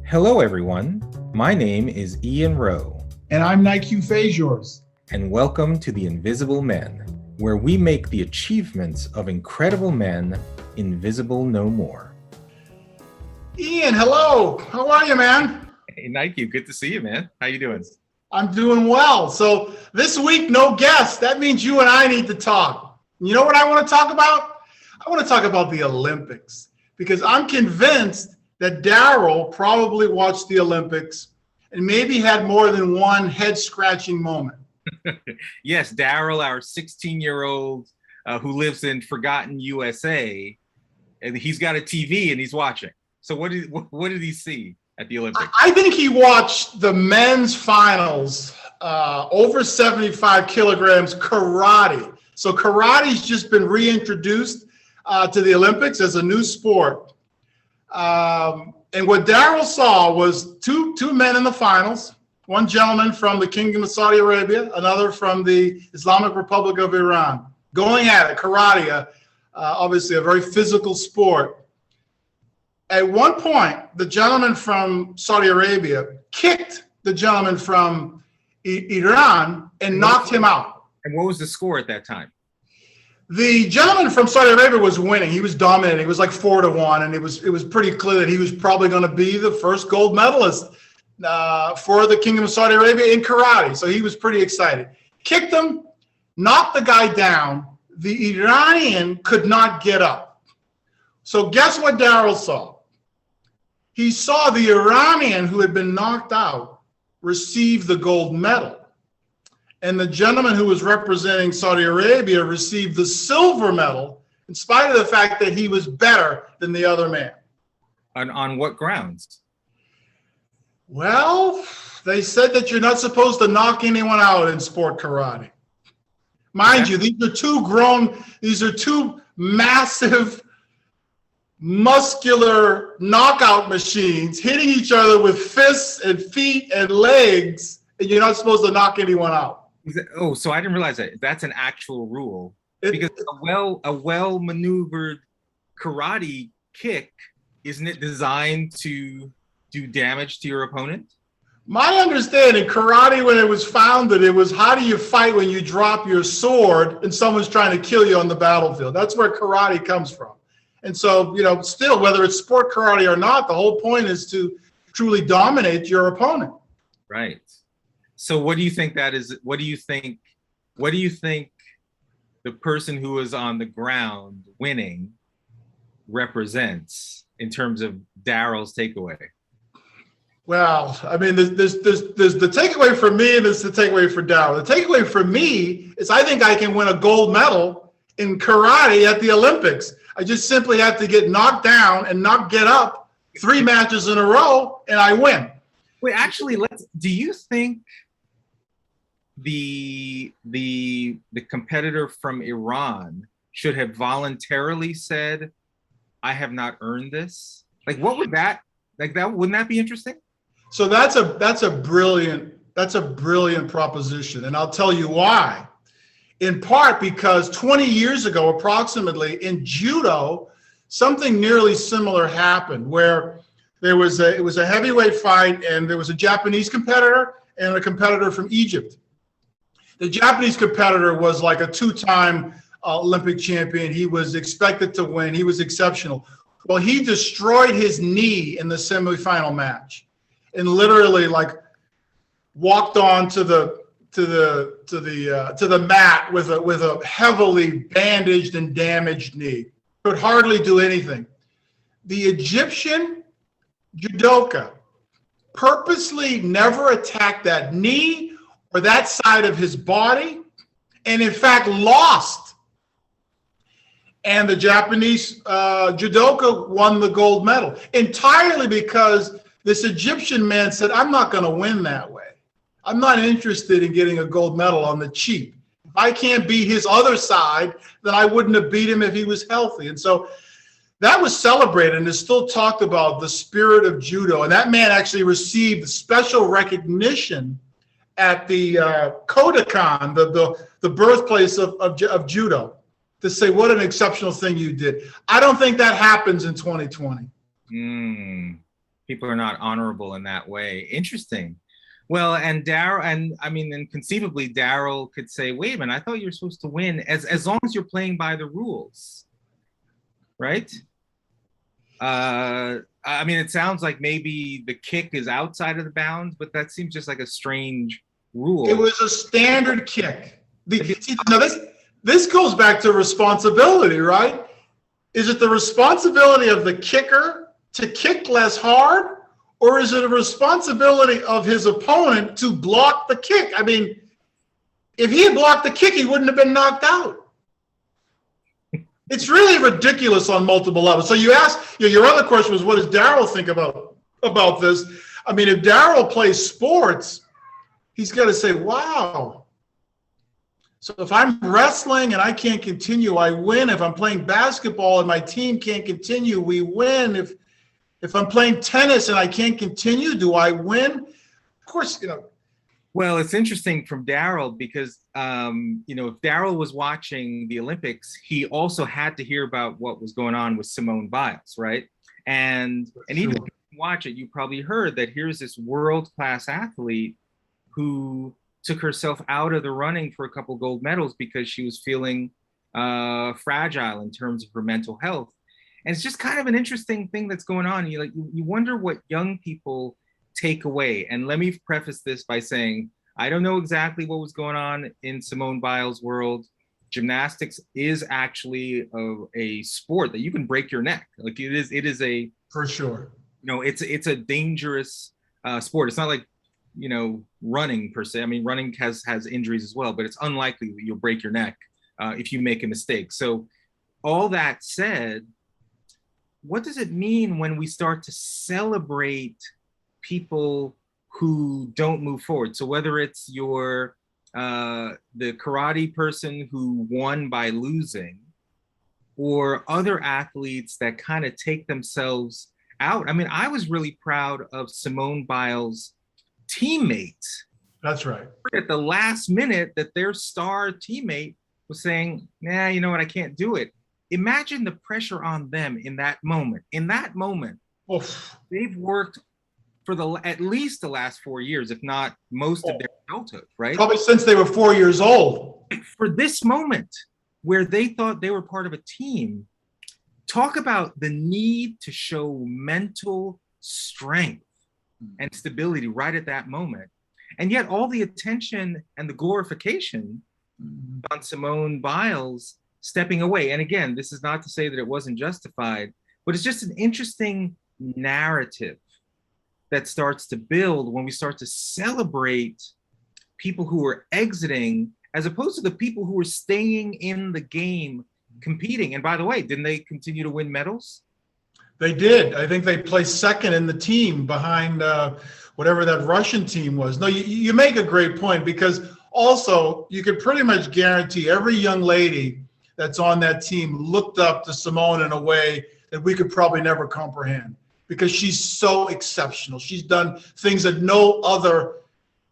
Hello, everyone. My name is Ian Rowe. And I'm Nique Fajors. And welcome to The Invisible Men, where we make the achievements of incredible men invisible no more. Ian, hello. How are you, man? Hey, Nique, good to see you, man. How you doing? I'm doing well. So this week, no guest. That means you and I need to talk. You know what I want to talk about? I want to talk about the Olympics because I'm convinced that Darryl probably watched the Olympics and maybe had more than one head-scratching moment. Yes, Darryl, our 16-year-old who lives in forgotten USA, and he's got a TV and he's watching. So what did he see at the Olympics? I think he watched the men's finals, over 75 kilograms karate. So karate's just been reintroduced to the Olympics as a new sport. And what Darryl saw was two men in the finals, one gentleman from the Kingdom of Saudi Arabia, another from the Islamic Republic of Iran, going at it, karate, obviously a very physical sport. At one point, the gentleman from Saudi Arabia kicked the gentleman from Iran and knocked him out. And what was the score at that time? The gentleman from Saudi Arabia was winning. He was dominating. It was like 4-1, and it was pretty clear that he was probably going to be the first gold medalist for the Kingdom of Saudi Arabia in karate. So he was pretty excited. Kicked him, knocked the guy down. The Iranian could not get up. So guess what Darryl saw? He saw the Iranian who had been knocked out receive the gold medal. And the gentleman who was representing Saudi Arabia received the silver medal in spite of the fact that he was better than the other man. On what grounds? Well, they said that you're not supposed to knock anyone out in sport karate. Mind you, these are two massive, muscular knockout machines hitting each other with fists and feet and legs, and you're not supposed to knock anyone out. Oh, so I didn't realize that. That's an actual rule. Because a well maneuvered karate kick, isn't it designed to do damage to your opponent? My understanding, karate, when it was founded, it was how do you fight when you drop your sword and someone's trying to kill you on the battlefield? That's where karate comes from. And so, still, whether it's sport karate or not, the whole point is to truly dominate your opponent. Right. So what do you think that is? What do you think the person who is on the ground winning represents in terms of Darryl's takeaway? Well, I mean, there's the takeaway for me and there's the takeaway for Darryl. The takeaway for me is I think I can win a gold medal in karate at the Olympics. I just simply have to get knocked down and not get up 3 matches in a row and I win. Wait, actually, do you think the competitor from Iran should have voluntarily said, I have not earned this? Like, what would that, wouldn't that be interesting? So that's a brilliant proposition. And I'll tell you why. In part because 20 years ago, approximately, in judo, something nearly similar happened where it was a heavyweight fight and there was a Japanese competitor and a competitor from Egypt. The Japanese competitor was like a 2-time Olympic champion. He was expected to win. He was exceptional. Well, he destroyed his knee in the semifinal match and literally walked on to the mat with a heavily bandaged and damaged knee. Could hardly do anything. The Egyptian judoka purposely never attacked that knee or that side of his body, and in fact lost. And the Japanese judoka won the gold medal entirely because this Egyptian man said, I'm not going to win that way. I'm not interested in getting a gold medal on the cheap. If I can't beat his other side, then I wouldn't have beat him if he was healthy. And so that was celebrated and is still talked about, the spirit of judo. And that man actually received special recognition at the Kodokan, the birthplace of judo, to say what an exceptional thing you did. I don't think that happens in 2020. People are not honorable in that way. Interesting. Well, and Darryl, and I mean, and conceivably, Darryl could say, "Wait a minute, I thought you were supposed to win as long as you're playing by the rules, right?" I mean, it sounds like maybe the kick is outside of the bounds, but that seems just like a strange rule. It was a standard kick. Now this goes back to responsibility, right? Is it the responsibility of the kicker to kick less hard, or is it a responsibility of his opponent to block the kick? I mean, if he had blocked the kick, he wouldn't have been knocked out. It's really ridiculous on multiple levels. So you asked, your other question was, what does Darryl think about this? I mean, if Darryl plays sports, he's got to say, wow. So if I'm wrestling and I can't continue, I win. If I'm playing basketball and my team can't continue, we win. If I'm playing tennis and I can't continue, do I win? Of course, Well, it's interesting from Darryl because, if Darryl was watching the Olympics, he also had to hear about what was going on with Simone Biles, right? And even if you watch it, you probably heard that here's this world-class athlete who took herself out of the running for a couple gold medals because she was feeling fragile in terms of her mental health. And it's just kind of an interesting thing that's going on. You wonder what young people take away. And let me preface this by saying, I don't know exactly what was going on in Simone Biles' world. Gymnastics is actually a sport that you can break your neck. Like it is a, for sure. It's a dangerous sport. It's not like, running per se. I mean, running has injuries as well, but it's unlikely that you'll break your neck if you make a mistake. So all that said, what does it mean when we start to celebrate people who don't move forward? So whether it's the karate person who won by losing, or other athletes that kind of take themselves out. I mean, I was really proud of Simone Biles' teammates. That's right. At the last minute that their star teammate was saying, nah, you know what, I can't do it. Imagine the pressure on them in that moment. In that moment, oof. They've worked for at least the last 4 years, if not most of their adulthood, right? Probably since they were 4 years old. For this moment where they thought they were part of a team, talk about the need to show mental strength and stability right at that moment. And yet all the attention and the glorification on Simone Biles stepping away. And again, this is not to say that it wasn't justified, but it's just an interesting narrative that starts to build when we start to celebrate people who are exiting as opposed to the people who are staying in the game competing. And by the way, didn't they continue to win medals? They did. I think they placed second in the team behind whatever that Russian team was. No, you make a great point, because also you could pretty much guarantee every young lady that's on that team looked up to Simone in a way that we could probably never comprehend, because she's so exceptional. She's done things that no other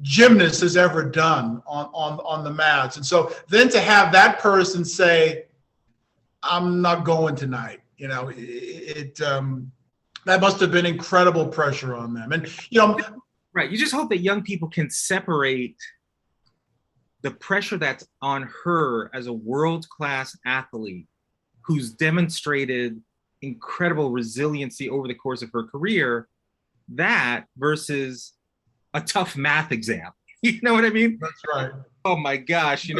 gymnast has ever done on the mats. And so then to have that person say, I'm not going tonight, that must have been incredible pressure on them. And, right. You just hope that young people can separate the pressure that's on her as a world-class athlete who's demonstrated incredible resiliency over the course of her career, that versus a tough math exam. You know what I mean? That's right. Oh my gosh.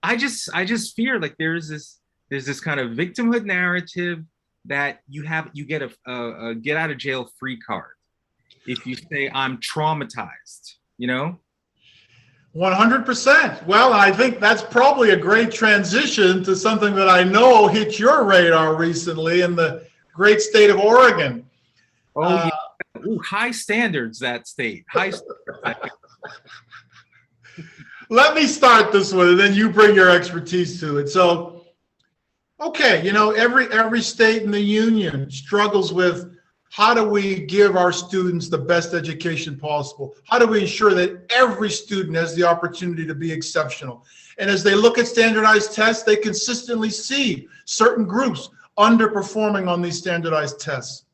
I just fear like there's this kind of victimhood narrative that you get a get out of jail free card if you say I'm traumatized, 100%. Well, I think that's probably a great transition to something that I know hit your radar recently in the great state of Oregon. Oh, yeah. Ooh, high standards, that state. High standards. Let me start this one, and then you bring your expertise to it. So, okay, every state in the union struggles with, how do we give our students the best education possible? How do we ensure that every student has the opportunity to be exceptional? And as they look at standardized tests, they consistently see certain groups underperforming on these standardized tests.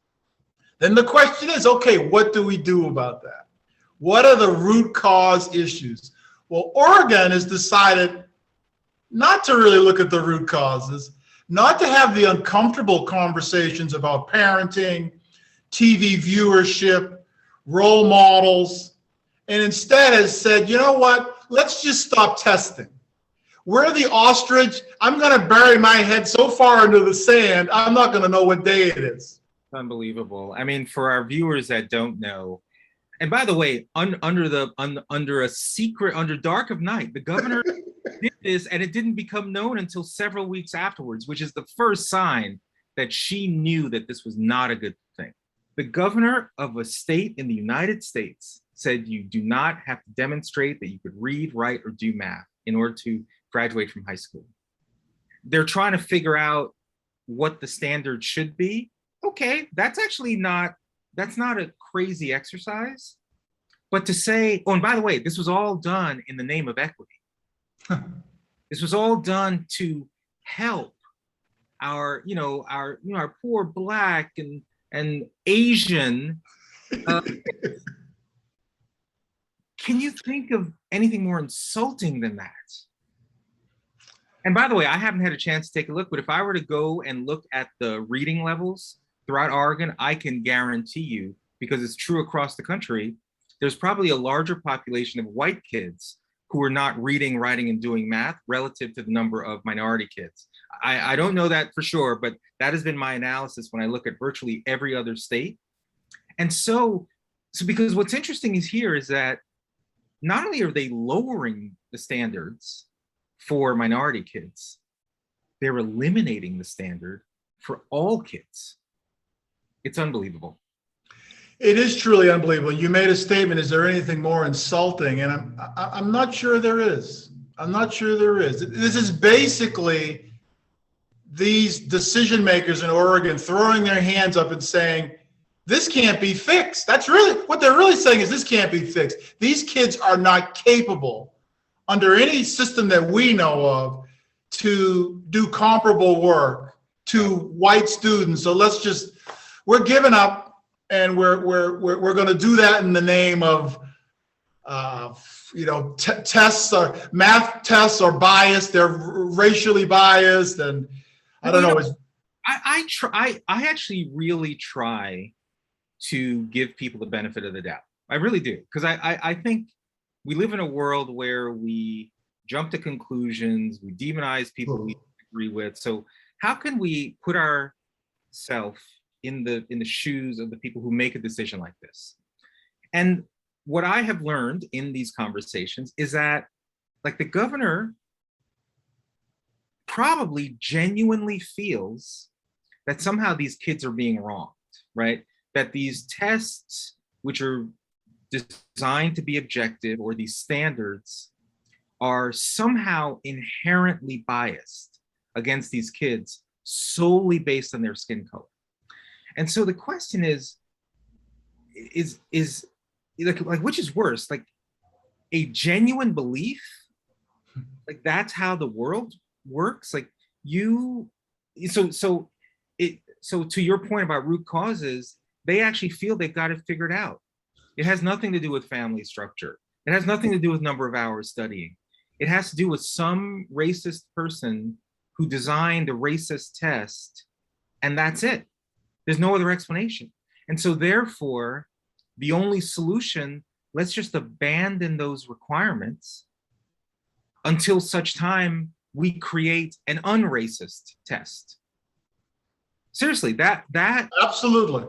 Then the question is, okay, what do we do about that? What are the root cause issues? Well, Oregon has decided not to really look at the root causes, not to have the uncomfortable conversations about parenting, TV viewership, role models, and instead has said, you know what, let's just stop testing. We're the ostrich. I'm going to bury my head so far into the sand, I'm not going to know what day it is. Unbelievable. I mean, for our viewers that don't know, and by the way, under dark of night, the governor did this, and it didn't become known until several weeks afterwards, which is the first sign that she knew that this was not a good thing. The governor of a state in the United States said you do not have to demonstrate that you could read, write, or do math in order to graduate from high school. They're trying to figure out what the standard should be. Okay, that's not a crazy exercise. But to say, oh, and by the way, this was all done in the name of equity. This was all done to help our poor Black and Asian. Can you think of anything more insulting than that? And by the way, I haven't had a chance to take a look, but if I were to go and look at the reading levels throughout Oregon, I can guarantee you, because it's true across the country, there's probably a larger population of white kids who are not reading, writing, and doing math relative to the number of minority kids. I don't know that for sure, but that has been my analysis when I look at virtually every other state. And so because what's interesting is that not only are they lowering the standards for minority kids, they're eliminating the standard for all kids. It's unbelievable. It is truly unbelievable. You made a statement, is there anything more insulting? And I'm not sure there is. I'm not sure there is. This is basically these decision makers in Oregon throwing their hands up and saying, this can't be fixed. That's really what they're really saying, is this can't be fixed. These kids are not capable under any system that we know of to do comparable work to white students. So we're giving up. And we're going to do that in the name of, tests or math tests are biased. They're racially biased, and I don't know. I actually really try to give people the benefit of the doubt. I really do, because I think we live in a world where we jump to conclusions, we demonize people we agree with. So how can we put ourselves in the shoes of the people who make a decision like this? And what I have learned in these conversations is that, like, the governor probably genuinely feels that somehow these kids are being wronged, right? That these tests, which are designed to be objective, or these standards, are somehow inherently biased against these kids solely based on their skin color. And so the question is like which is worse, like a genuine belief, like that's how the world works, like so to your point about root causes, they actually feel they've got it figured out. It has nothing to do with family structure. It has nothing to do with number of hours studying. It has to do with some racist person who designed a racist test, and that's it. There's no other explanation. And so therefore, the only solution, let's just abandon those requirements until such time we create an unracist test. Seriously, that absolutely.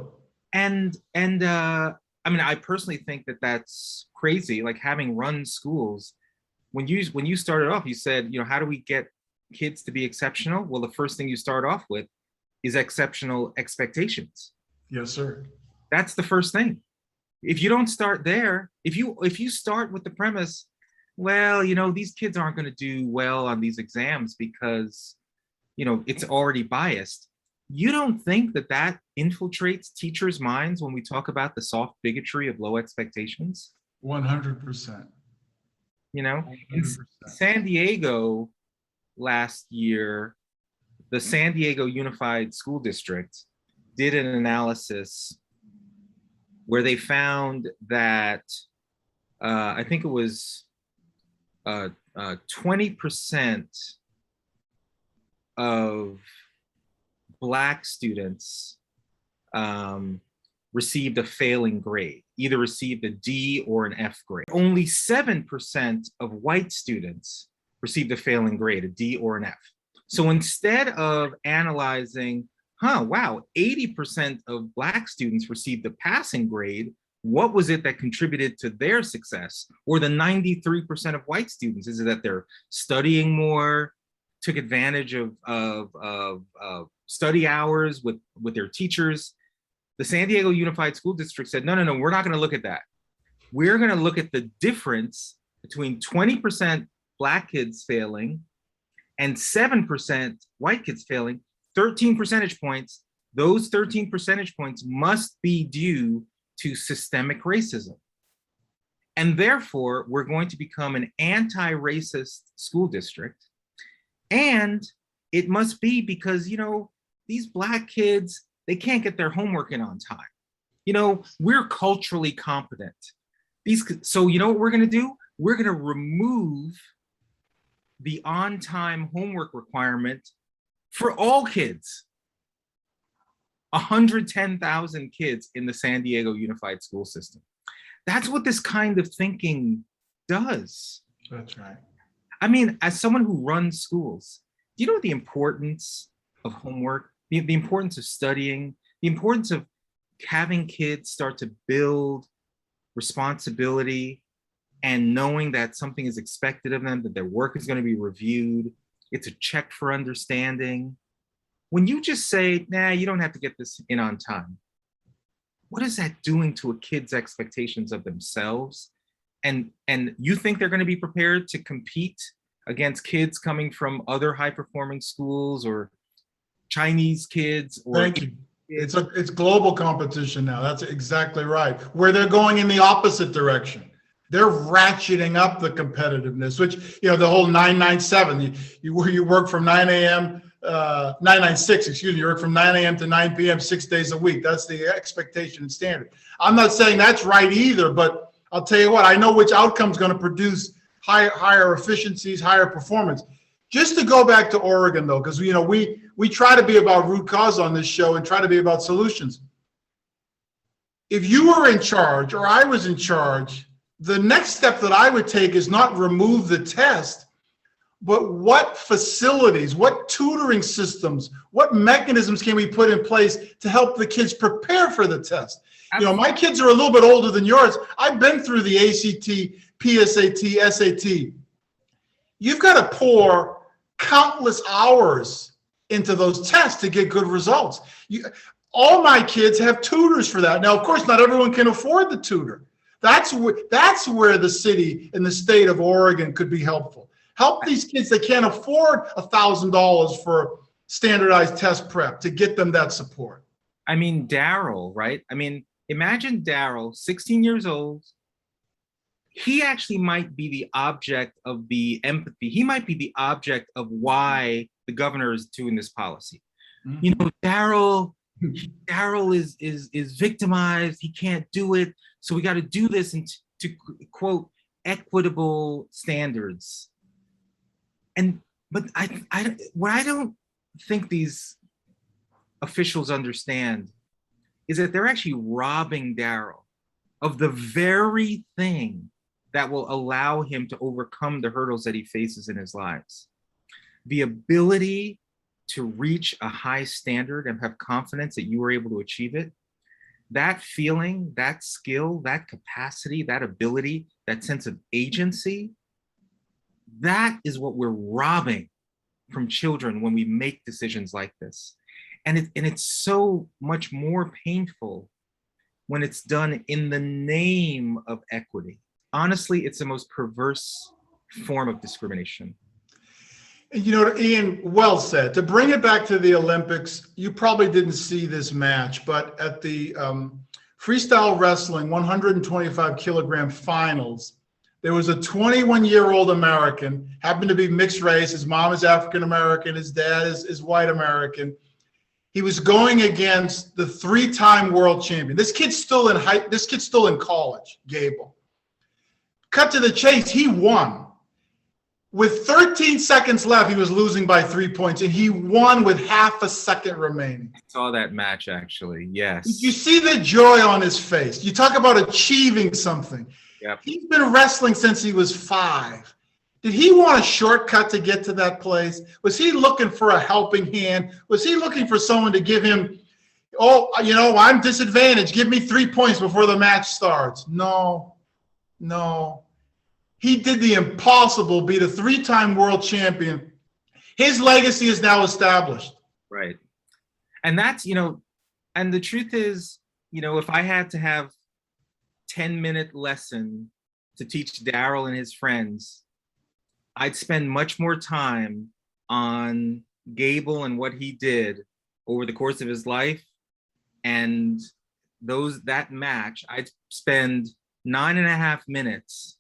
And I mean, I personally think that that's crazy. Like, having run schools, when you started off, you said, how do we get kids to be exceptional? Well, the first thing you start off with is exceptional expectations. Yes, sir. That's the first thing. If you don't start there, if you start with the premise, well, these kids aren't going to do well on these exams because, it's already biased. You don't think that infiltrates teachers' minds when we talk about the soft bigotry of low expectations? 100%. 100%. In San Diego last year, the San Diego Unified School District did an analysis where they found that I think it was 20% of Black students received a failing grade, either received a D or an F grade. Only 7% of white students received a failing grade, a D or an F. So instead of analyzing, wow, 80% of Black students received a passing grade, what was it that contributed to their success? Or the 93% of white students? Is it that they're studying more, took advantage of study hours with their teachers? The San Diego Unified School District said, no, we're not going to look at that. We're going to look at the difference between 20% Black kids failing and 7% white kids failing, 13 percentage points. Those 13 percentage points must be due to systemic racism. And therefore, we're going to become an anti-racist school district. And it must be because, these Black kids, they can't get their homework in on time. We're culturally competent. So you know what we're going to do? We're going to remove the on-time homework requirement for all kids. 110,000 kids in the San Diego Unified School System. That's what this kind of thinking does. That's right. I mean, as someone who runs schools, do you know the importance of homework, the importance of studying, the importance of having kids start to build responsibility and knowing that something is expected of them, that their work is going to be reviewed, it's a check for understanding. When you just say, nah, you don't have to get this in on time, what is that doing to a kid's expectations of themselves? And you think they're going to be prepared to compete against kids coming from other high-performing schools or Chinese kids? Or Thank you. It's global competition now. That's exactly right. Where they're going in the opposite direction. They're ratcheting up the competitiveness, which, the whole 997, you work from 9 a.m., 996, excuse me, you work from 9 a.m. to 9 p.m. 6 days a week. That's the expectation and standard. I'm not saying that's right either, but I'll tell you what, I know which outcome is going to produce higher efficiencies, higher performance. Just to go back to Oregon, though, because we try to be about root cause on this show and try to be about solutions. If you were in charge or I was in charge, the next step that I would take is not remove the test, but what facilities, what tutoring systems, what mechanisms can we put in place to help the kids prepare for the test? My kids are a little bit older than yours. I've been through the ACT, PSAT, SAT. You've got to pour countless hours into those tests to get good results. All my kids have tutors for that. Now, of course, not everyone can afford the tutor. That's where the city and the state of Oregon could be helpful. Help these kids that can't afford $1,000 for standardized test prep to get them that support. I mean, Darryl, right? I mean, imagine Darryl, 16 years old. He actually might be the object of the empathy. He might be the object of why the governor is doing this policy. Mm-hmm. Darryl is victimized. He can't do it. So we got to do this and to quote equitable standards. But what I don't think these officials understand is that they're actually robbing Darryl of the very thing that will allow him to overcome the hurdles that he faces in his lives. The ability to reach a high standard and have confidence that you were able to achieve it. That feeling, that skill, that capacity, that ability, that sense of agency, that is what we're robbing from children when we make decisions like this. And it's so much more painful when it's done in the name of equity. Honestly, it's the most perverse form of discrimination. Ian, well said. To bring it back to the Olympics, you probably didn't see this match, but at the freestyle wrestling 125 kilogram finals, There was a 21-year-old American, happened to be mixed race. His mom is African American, his dad is white American. He was going against the 3-time world champion. This kid's still in college, Gable. Cut to the chase, he won. With 13 seconds left, he was losing by 3 points, and he won with half a second remaining. I saw that match, actually. Yes. Did you see the joy on his face? You talk about achieving something. Yep. He's been wrestling since he was 5. Did he want a shortcut to get to that place? Was he looking for a helping hand? Was he looking for someone to give him, oh, you know, I'm disadvantaged. Give me 3 points before the match starts. No. He did the impossible, beat a 3-time world champion. His legacy is now established. Right. And that's, you know, and the truth is, you know, if I had to have 10-minute lesson to teach Darryl and his friends, I'd spend much more time on Gable and what he did over the course of his life. And that match, I'd spend 9.5 minutes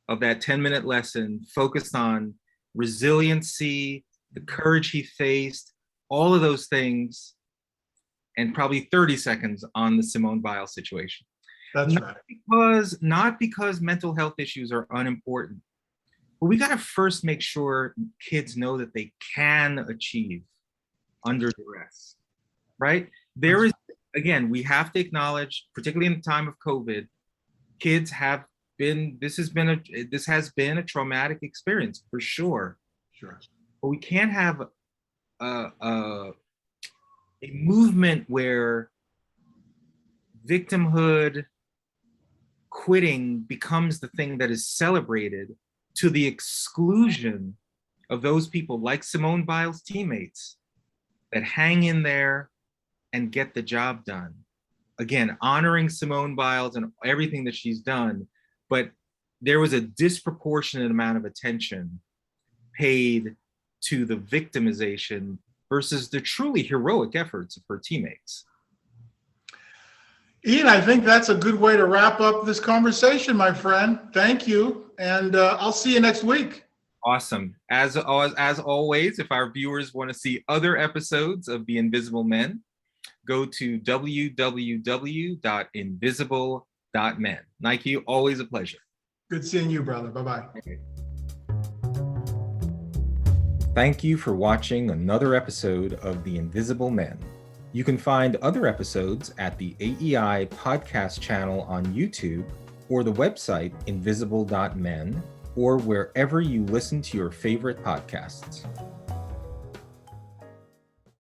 of that 10-minute lesson focused on resiliency, the courage he faced, all of those things, and probably 30 seconds on the Simone Biles situation. That's right. Not because mental health issues are unimportant, but we got to first make sure kids know that they can achieve under duress, right? There is, again, we have to acknowledge, particularly in the time of COVID, kids have been, this has been a traumatic experience for sure. Sure. But we can't have a movement where victimhood, quitting becomes the thing that is celebrated to the exclusion of those people like Simone Biles' teammates that hang in there and get the job done. Again, honoring Simone Biles and everything that she's done, but there was a disproportionate amount of attention paid to the victimization versus the truly heroic efforts of her teammates. Ian, I think that's a good way to wrap up this conversation, my friend. Thank you, and I'll see you next week. Awesome. As always, if our viewers want to see other episodes of The Invisible Men, go to www.invisible.men. Nique, always a pleasure. Good seeing you, brother. Bye-bye. Okay. Thank you for watching another episode of The Invisible Men. You can find other episodes at the AEI podcast channel on YouTube or the website invisible.men or wherever you listen to your favorite podcasts.